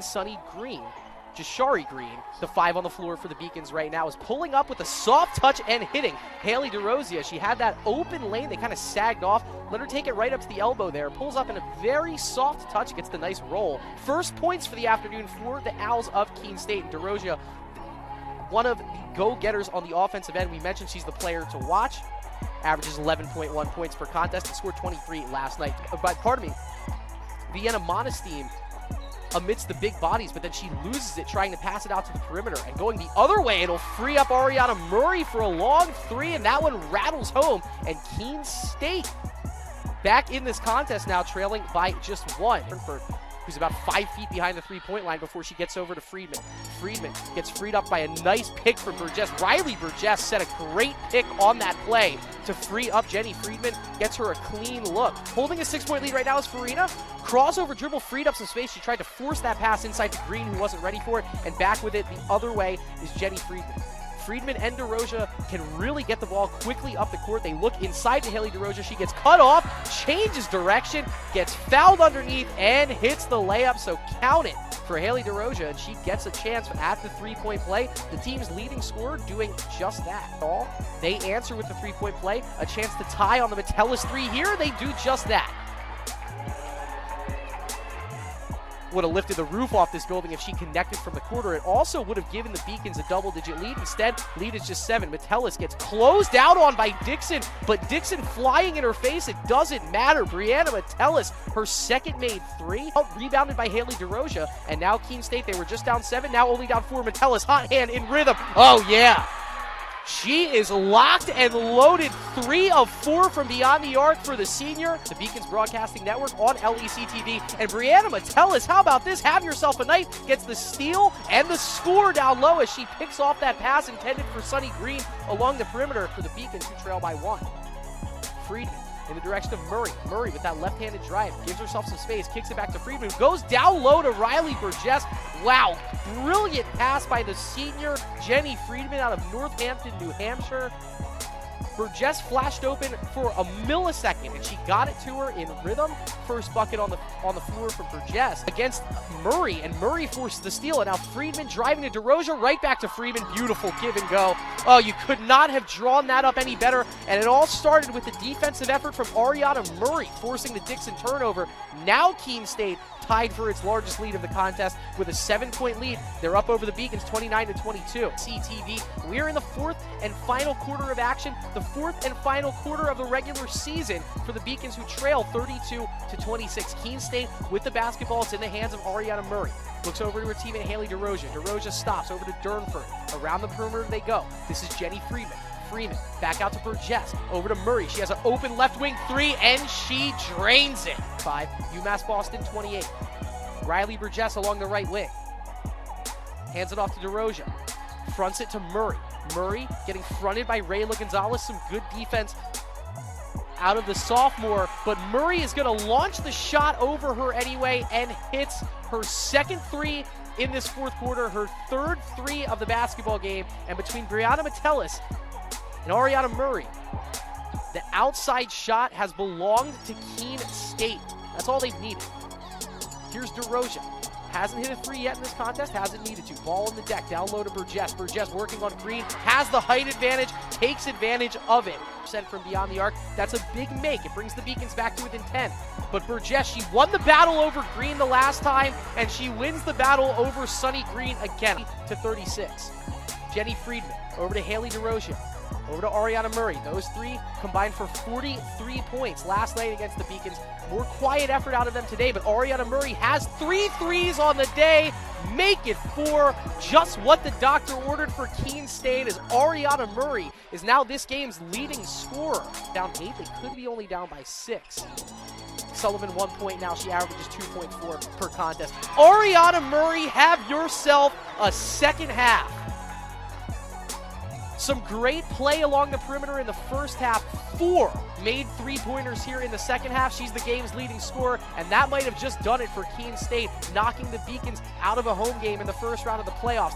Sunny Green. Jashari Green, the 5 on the floor for the Beacons right now, is pulling up with a soft touch and hitting. Haley DeRosia, she had that open lane. They kind of sagged off. Let her take it right up to the elbow there. Pulls up in a very soft touch, gets the nice roll. First points for the afternoon for the Owls of Keene State. And DeRosia, one of the go-getters on the offensive end. We mentioned she's the player to watch. Averages 11.1 points per contest and scored 23 last night. Brianna Metellus amidst the big bodies, but then she loses it trying to pass it out to the perimeter. And going the other way, it'll free up Aryanna Murray for a long 3, and that one rattles home. And Keene State back in this contest now, trailing by just 1. Who's about 5 feet behind the three-point line before she gets over to Friedman. Friedman gets freed up by a nice pick from Burgess. Riley Burgess set a great pick on that play to free up Jenny Friedman. Gets her a clean look. Holding a 6-point lead right now is Farina. Crossover dribble, freed up some space. She tried to force that pass inside to Green, who wasn't ready for it. And back with it the other way is Jenny Friedman. Friedman and DeRosia can really get the ball quickly up the court. They look inside to Haley DeRosia. She gets cut off, changes direction, gets fouled underneath, and hits the layup. So count it for Haley DeRosia, and she gets a chance at the 3-point play. The team's leading scorer doing just that. They answer with the 3-point play. A chance to tie on the Metellus 3 here. They do just that. Would have lifted the roof off this building if she connected from the quarter. It also would have given the Beacons a double-digit lead. Instead, lead is just 7. Metellus gets closed out on by Dixon, but Dixon flying in her face. It doesn't matter. Brianna Metellus, her second made 3. Rebounded by Haley DeRosia, and now Keene State, they were just down 7, now only down 4. Metellus, hot hand in rhythm. Oh, yeah. She is locked and loaded. 3 of 4 from beyond the arc for the senior. The Beacons Broadcasting Network on LEC TV. And Brianna Metellus, how about this? Have yourself a night. Gets the steal and the score down low as she picks off that pass intended for Sunny Green along the perimeter for the Beacons, who trail by 1. Friedman in the direction of Murray. Murray with that left-handed drive. Gives herself some space. Kicks it back to Friedman. Goes down low to Riley Burgess. Wow. Brilliant pass by the senior Jenny Friedman out of Northampton, New Hampshire. Burgess flashed open for a millisecond, and she got it to her in rhythm. First bucket on the floor for Burgess against Murray, and Murray forced the steal, and now Friedman driving to DeRosia, right back to Friedman. Beautiful give and go. Oh, you could not have drawn that up any better, and it all started with the defensive effort from Aryanna Murray, forcing the Dixon turnover. Now Keene State tied for its largest lead of the contest with a 7-point lead. They're up over the Beacons 29-22. CTV, we're in the 4th and final quarter of action, the 4th and final quarter of the regular season for the Beacons, who trail 32-26. Keene State with the basketball. It's in the hands of Aryanna Murray. Looks over to her teammate Haley DeRosia. DeRosia stops over to Durnford. Around the perimeter they go. This is Jenny Friedman. Freeman back out to Burgess, over to Murray. She has an open left wing 3, and she drains it. 5, UMass-Boston 28. Riley Burgess along the right wing. Hands it off to DeRosia. Fronts it to Murray. Murray getting fronted by Rayla Gonzalez. Some good defense out of the sophomore, but Murray is going to launch the shot over her anyway and hits her second 3 in this 4th quarter, her 3rd 3 of the basketball game. And between Brianna Metellus and Aryanna Murray, the outside shot has belonged to Keene State. That's all they've needed. Here's DeRosia. Hasn't hit a 3 yet in this contest, hasn't needed to. Ball on the deck, down low to Burgess. Burgess working on Green, has the height advantage, takes advantage of it. Sent from beyond the arc, that's a big make. It brings the Beacons back to within 10. But Burgess, she won the battle over Green the last time, and she wins the battle over Sunny Green again to 36. Jenny Friedman, over to Haley DeRosia. Over to Aryanna Murray. Those 3 combined for 43 points last night against the Beacons. More quiet effort out of them today, but Aryanna Murray has 3 threes on the day. Make it 4. Just what the doctor ordered for Keene State, as Aryanna Murray is now this game's leading scorer. Down 8, they could be only down by 6. Sullivan 1 point now. She averages 2.4 per contest. Aryanna Murray, have yourself a second half. Some great play along the perimeter in the first half. 4 made 3-pointers here in the second half. She's the game's leading scorer, and that might have just done it for Keene State, knocking the Beacons out of a home game in the first round of the playoffs.